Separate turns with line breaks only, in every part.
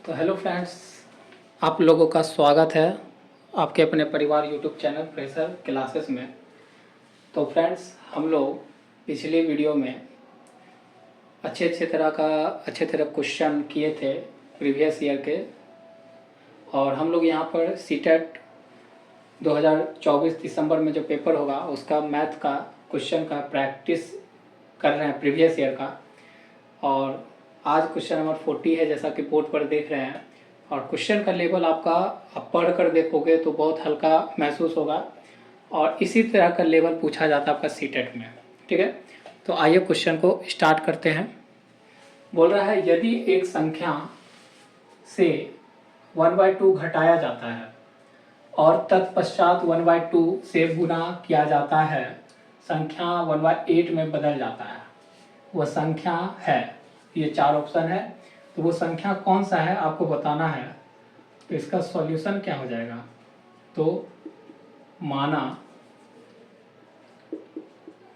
तो hello friends, आप लोगों का स्वागत है आपके अपने परिवार यूट्यूब चैनल प्रेशर क्लासेस में। तो फ्रेंड्स, हम लोग पिछले वीडियो में अच्छे तरह क्वेश्चन किए थे प्रीवियस ईयर के, और हम लोग यहाँ पर सीटेट 2024 दिसंबर में जो पेपर होगा उसका मैथ का क्वेश्चन का प्रैक्टिस कर रहे हैं प्रीवियस ईयर का। और आज क्वेश्चन नंबर 40 है, जैसा कि बोर्ड पर देख रहे हैं। और क्वेश्चन का लेवल आपका आप पढ़ कर देखोगे तो बहुत हल्का महसूस होगा, और इसी तरह का लेवल पूछा जाता है आपका सीटेट में। ठीक है, तो आइए क्वेश्चन को स्टार्ट करते हैं। बोल रहा है, यदि एक संख्या से 1/2 घटाया जाता है और तत्पश्चात 1/2 से गुना किया जाता है, संख्या 1/8 में बदल जाता है, वह संख्या है। ये 4 ऑप्शन है, तो वो संख्या कौन सा है आपको बताना है। तो इसका सॉल्यूशन क्या हो जाएगा, तो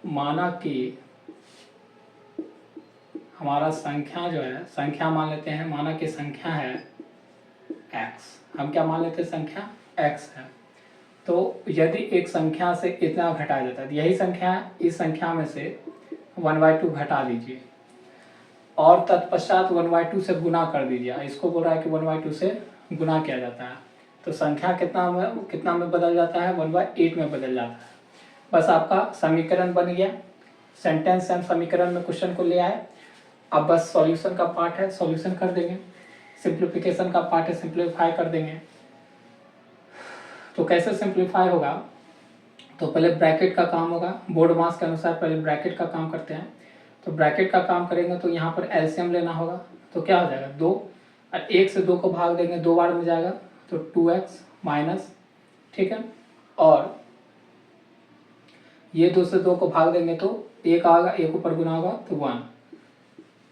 माना कि हमारा संख्या जो है, संख्या मान लेते हैं, माना कि संख्या है x। हम क्या मान लेते हैं, संख्या x है। तो यदि एक संख्या से इतना घटाया जाता है, यही संख्या है, इस संख्या में से 1/2 घटा दीजिए और तत्पश्चात 1/2 से गुना कर दीजिए। इसको बोल रहा है कि 1/2 से गुना किया जाता है, तो संख्या कितना में बदल जाता है, 1/8 में बदल जाता है। बस आपका समीकरण बन गया, सेंटेंस एंड समीकरण में क्वेश्चन को ले आए। अब बस सॉल्यूशन का पार्ट है, सॉल्यूशन कर देंगे। सिंप्लीफिकेशन का पार्ट है, सिंप्लीफाई कर देंगे। तो कैसे सिंप्लीफाई होगा, तो पहले ब्रैकेट का काम होगा। बोर्ड मास के अनुसार पहले ब्रैकेट का काम करते हैं। तो ब्रैकेट का काम करेंगे तो यहाँ पर एलसीएम लेना होगा। तो क्या हो जाएगा, 2 और 1 से 2 को भाग देंगे, 2 बार में जाएगा, तो 2x माइनस, ठीक है। और ये 2 से 2 को भाग देंगे तो 1 आएगा, 1 ऊपर गुना होगा तो 1।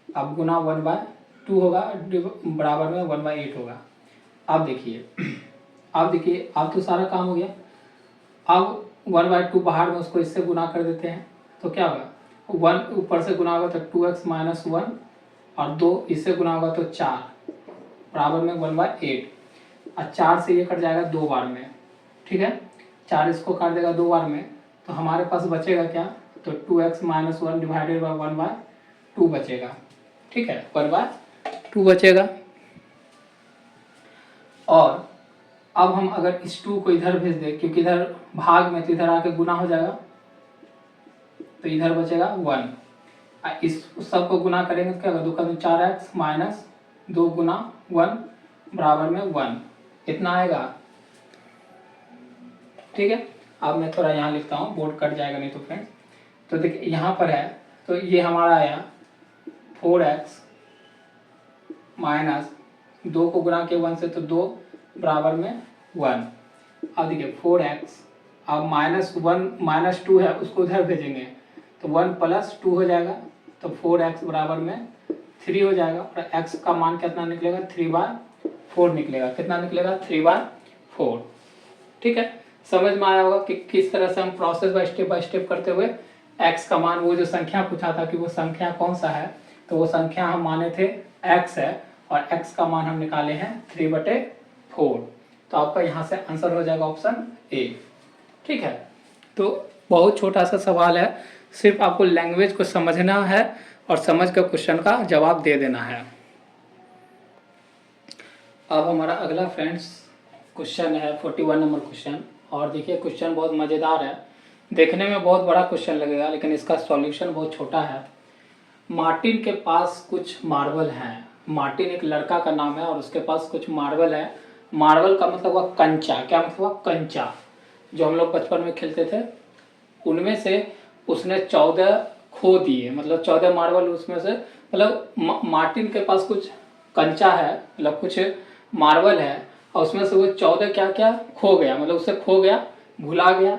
अब गुना 1/2 होगा, बराबर में 1/8 होगा। अब देखिए अब तो सारा काम हो गया। अब 1/2 बाहर में, उसको इससे गुना कर देते हैं, तो क्या होगा, 1 ऊपर से गुना होगा तो 2x माइनस 1, और 2 इससे गुना होगा तो 4, बराबर में 1/8। और 4 से ये कट जाएगा 2 बार में, ठीक है। 4 इसको काट देगा 2 बार में, तो हमारे पास बचेगा क्या, तो 2x माइनस 1 डिवाइडेड बाई 1/2 बचेगा, ठीक है, 1/2 बचेगा। और अब हम अगर इस 2 को इधर भेज दें, क्योंकि इधर भाग में, तो इधर आके गुना हो जाएगा, तो इधर बचेगा 1। इस सब को गुना करेंगे तो क्या होगा, 2 का 4x माइनस 2 गुना 1 बराबर में 1, इतना आएगा, ठीक है। अब मैं थोड़ा यहाँ लिखता हूँ, बोर्ड कट जाएगा नहीं तो फ्रेंड्स। तो देखिए यहाँ पर है, तो ये हमारा आया 4x माइनस 2 को गुना के 1 से, तो 2 बराबर में 1। अब देखिए 4x, अब -2 है, उसको उधर भेजेंगे तो 1 + 2 हो जाएगा, तो 4x बराबर में 3 हो जाएगा। और x का मान कितना निकलेगा, 3/4 निकलेगा। कितना निकलेगा, 3/4, ठीक है। समझ में आया होगा कि किस तरह से हम प्रोसेस बाय स्टेप करते हुए x का मान, वो जो संख्या पूछा था कि वो संख्या कौन सा है, तो वो संख्या हम माने थे x है, और x का मान हम निकाले हैं 3/4। तो आपका यहाँ से आंसर हो जाएगा ऑप्शन ए, ठीक है। तो बहुत छोटा सा सवाल है, सिर्फ आपको लैंग्वेज को समझना है और समझ कर क्वेश्चन का जवाब दे देना है। अब हमारा अगला फ्रेंड्स क्वेश्चन है 41 नंबर क्वेश्चन। और देखिए क्वेश्चन बहुत मज़ेदार है, देखने में बहुत बड़ा क्वेश्चन लगेगा, लेकिन इसका सॉल्यूशन बहुत छोटा है। मार्टिन के पास कुछ मार्बल हैं। मार्टिन एक लड़का का नाम है, और उसके पास कुछ मार्बल है। मार्बल का मतलब हुआ कंचा। क्या मतलब हुआ, कंचा, जो हम लोग बचपन में खेलते थे। उनमें से उसने 14 खो दिए, मतलब 14 मार्बल उसमें से, मतलब मार्टिन के पास कुछ कंचा है, मतलब कुछ मार्बल है, और उसमें से वो 14 क्या क्या खो गया, मतलब उससे खो गया, भुला गया,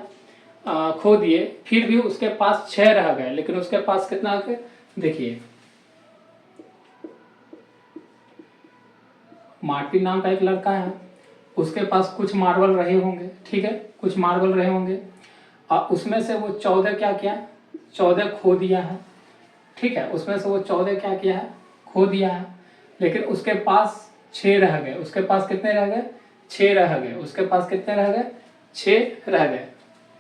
खो दिए। फिर भी उसके पास 6 रह गए, लेकिन उसके पास कितना गए, देखिए मार्टिन नाम का एक लड़का है, उसके पास कुछ मार्बल रहे होंगे, ठीक है, कुछ मार्बल रहे होंगे, और उसमें से वो 14 क्या किया, 14 खो दिया है, ठीक है। उसमें से वो 14 क्या किया है, खो दिया है, लेकिन उसके पास 6 रह गए, उसके पास कितने रह गए 6 रह गए, उसके पास कितने रह गए 6 रह गए।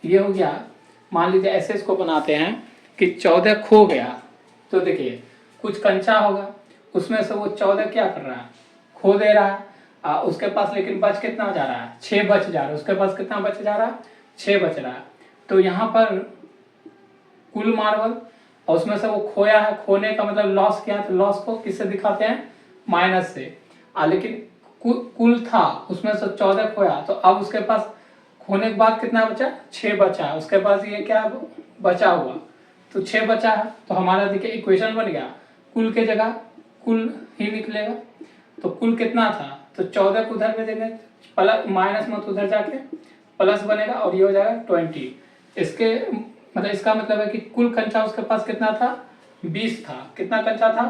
ये हो गया। मान लीजिए ऐसे इसको बनाते हैं कि 14 खो गया, तो देखिए कुछ कंचा होगा, उसमें से वो 14 क्या कर रहा है खो दे रहा है, उसके पास लेकिन बच कितना जा रहा है 6 बच जा रहा है, उसके पास कितना बच जा रहा है 6 बच रहा है। तो यहाँ पर कुल मार्बल और उसमें से वो खोया है, खोने का मतलब लॉस क्या है, तो लॉस को किससे दिखाते हैं माइनस से। लेकिन कुल था उसमें से 14 खोया, तो अब उसके पास खोने के बाद कितना बचा 6 बचा है, उसके पास ये क्या बचा हुआ, तो 6 बचा है। तो हमारा देखिए इक्वेशन बन गया, कुल के जगह कुल ही निकलेगा। तो कुल कितना था, तो 14 को उधर में देंगे, प्लस माइनस मत उधर जाके प्लस बनेगा और ये हो जाएगा 20। इसके मतलब इसका मतलब है कि कुल कंचा उसके पास कितना था 20 था। कितना कंचा था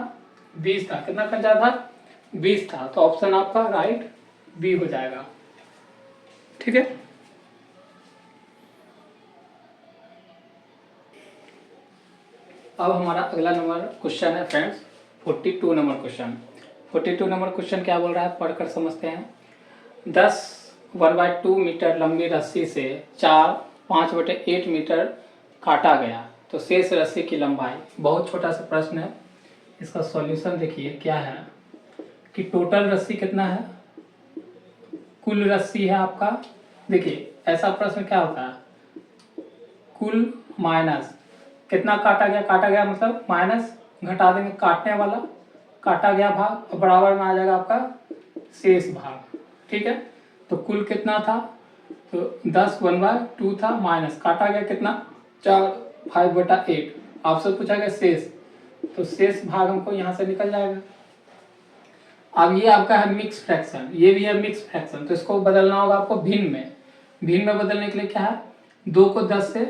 20 था। कितना कंचा था 20 था। तो ऑप्शन आपका राइट बी हो जाएगा। ठीक है। अब हमारा अगला नंबर क्वेश्चन है friends 42 number question. 42 number question क्या बोल रहा है पढ़कर समझते हैं। 10 1/2 मीटर लंबी रस्सी से 4 5/8 मीटर काटा गया, तो शेष रस्सी की लंबाई। बहुत छोटा सा प्रश्न है, इसका सॉल्यूशन देखिए क्या है कि टोटल रस्सी कितना है, कुल रस्सी है आपका। देखिए ऐसा प्रश्न क्या होता है, कुल माइनस कितना काटा गया मतलब माइनस घटा देंगे काटने वाला, काटा गया भाग बराबर में आ जाएगा आपका शेष भाग। ठीक है। तो कुल कितना था, तो 10 1/2 था, माइनस काटा गया कितना 4 5/8। आपसे पूछा गया शेष, तो शेष भाग हमको यहाँ से निकल जाएगा। अब ये आपका है मिक्स फ्रैक्शन, ये भी है मिक्स फ्रैक्शन, तो इसको बदलना होगा आपको भिन्न में। भिन्न में बदलने के लिए क्या है, 2 को 10 से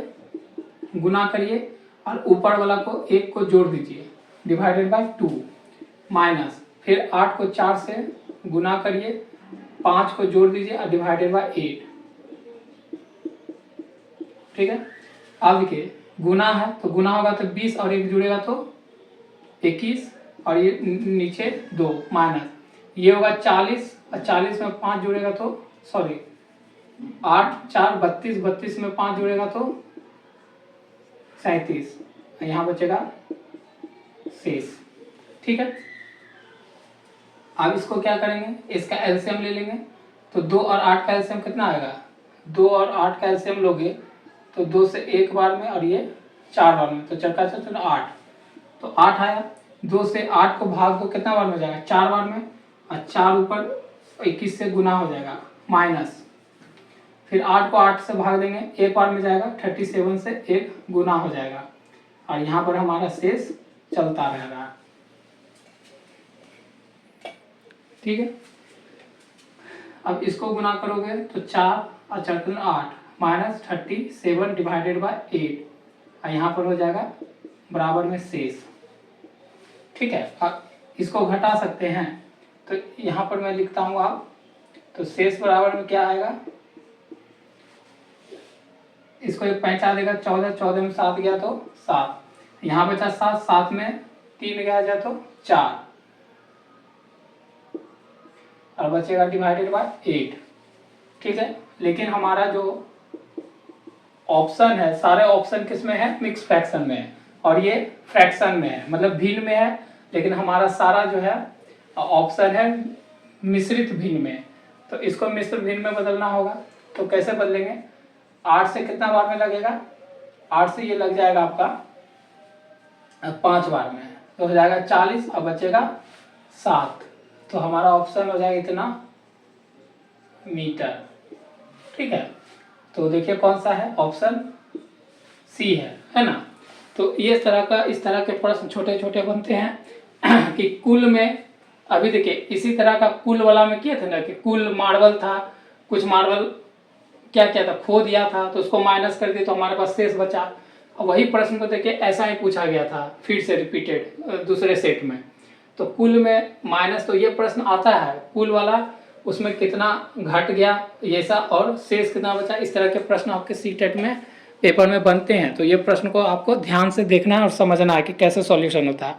गुना करिए और ऊपर वाला को 1 को जोड़ दीजिए डिवाइडेड बाय 2, माइनस फिर 8 को 4 से गुना करिए, 5 को जोड़ दीजिए और डिवाइडेड बाय 8। ठीक है। अब देखिए गुना है तो गुना होगा तो 20 और 1 जुड़ेगा तो 21 और ये नीचे 2 माइनस, ये होगा 40 और 40 में 5 जुड़ेगा तो 8 4 32, 32 में 5 जुड़ेगा तो 37, यहाँ बचेगा शेष। ठीक है। अब इसको क्या करेंगे, इसका एलसीएम ले लेंगे, तो 2 और 8 का एलसीएम कितना आएगा, 2 और 8 का एलसीएम लोगे तो 2 से 1 बार में और ये 4 बार में, तो चरका चलो 8, तो 8 आया। 2 से 8 को भाग दो कितना बार में जाएगा 4 बार में, और 4 ऊपर 21 से गुना हो जाएगा माइनस, फिर 8 को 8 से भाग देंगे 1 बार में जाएगा 37 से 1 गुना हो जाएगा, और यहाँ पर हमारा शेष चलता रह रहा है। ठीक है। अब इसको गुना करोगे तो 4 और 4 8 माइनस 37 डिवाइडेड बाय 8, और यहाँ पर हो जाएगा बराबर में शेष। ठीक है। अब इसको घटा सकते हैं, तो यहाँ पर मैं लिखता हूँ आप, तो शेष बराबर में क्या आएगा, इसको एक पैंचा देगा 14, 14 में 7 गया तो 7, यहाँ बचा 7, 7 में 3 गया जाए तो 4, और बचेगा डिवाइडेड बाय 8। ठीक है। लेकिन हमारा जो ऑप्शन है, सारे ऑप्शन किस में है, मिक्स फ्रैक्शन में है, और ये फ्रैक्शन में है मतलब भिन्न में है, लेकिन हमारा सारा जो है ऑप्शन है मिश्रित भिन्न में। तो इसको मिश्र भिन्न में बदलना होगा, तो कैसे बदलेंगे, 8 से कितना बार में लगेगा, 8 से ये लग जाएगा आपका 5 बार में, तो हो जाएगा 40 और बचेगा 7, तो हमारा ऑप्शन हो जाएगा इतना मीटर। ठीक है। तो देखिए कौन सा है, ऑप्शन सी है ना। तो ये इस तरह के प्रश्न छोटे छोटे बनते हैं कि कुल में, अभी देखिए इसी तरह का कुल वाला में किए थे ना कि कुल मार्बल था, कुछ मार्बल क्या क्या था खो दिया था, तो उसको माइनस कर दिए तो हमारे पास शेष बचा। अब वही प्रश्न को देखिए ऐसा ही पूछा गया था फिर से रिपीटेड दूसरे सेट में, तो कुल में माइनस, तो ये प्रश्न आता है कुल वाला, उसमें कितना घट गया ये सा और शेष कितना बचा, इस तरह के प्रश्न आपके सीटेट में पेपर में बनते हैं। तो ये प्रश्न को आपको ध्यान से देखना है और समझना है कि कैसे सॉल्यूशन होता है।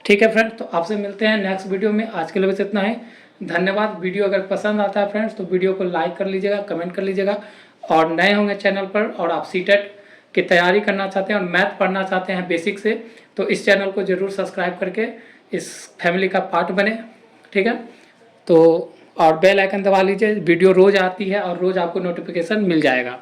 ठीक है फ्रेंड, तो आपसे मिलते हैं नेक्स्ट वीडियो में। आज के लिए बस इतना है। धन्यवाद। वीडियो अगर पसंद आता है फ्रेंड्स तो वीडियो को लाइक कर लीजिएगा, कमेंट कर लीजिएगा, और नए होंगे चैनल पर और आप सीटेट की तैयारी करना चाहते हैं और मैथ पढ़ना चाहते हैं बेसिक से, तो इस चैनल को ज़रूर सब्सक्राइब करके इस फैमिली का पार्ट बने, ठीक है। तो और बेल आइकन दबा लीजिए, वीडियो रोज़ आती है और रोज़ आपको नोटिफिकेशन मिल जाएगा।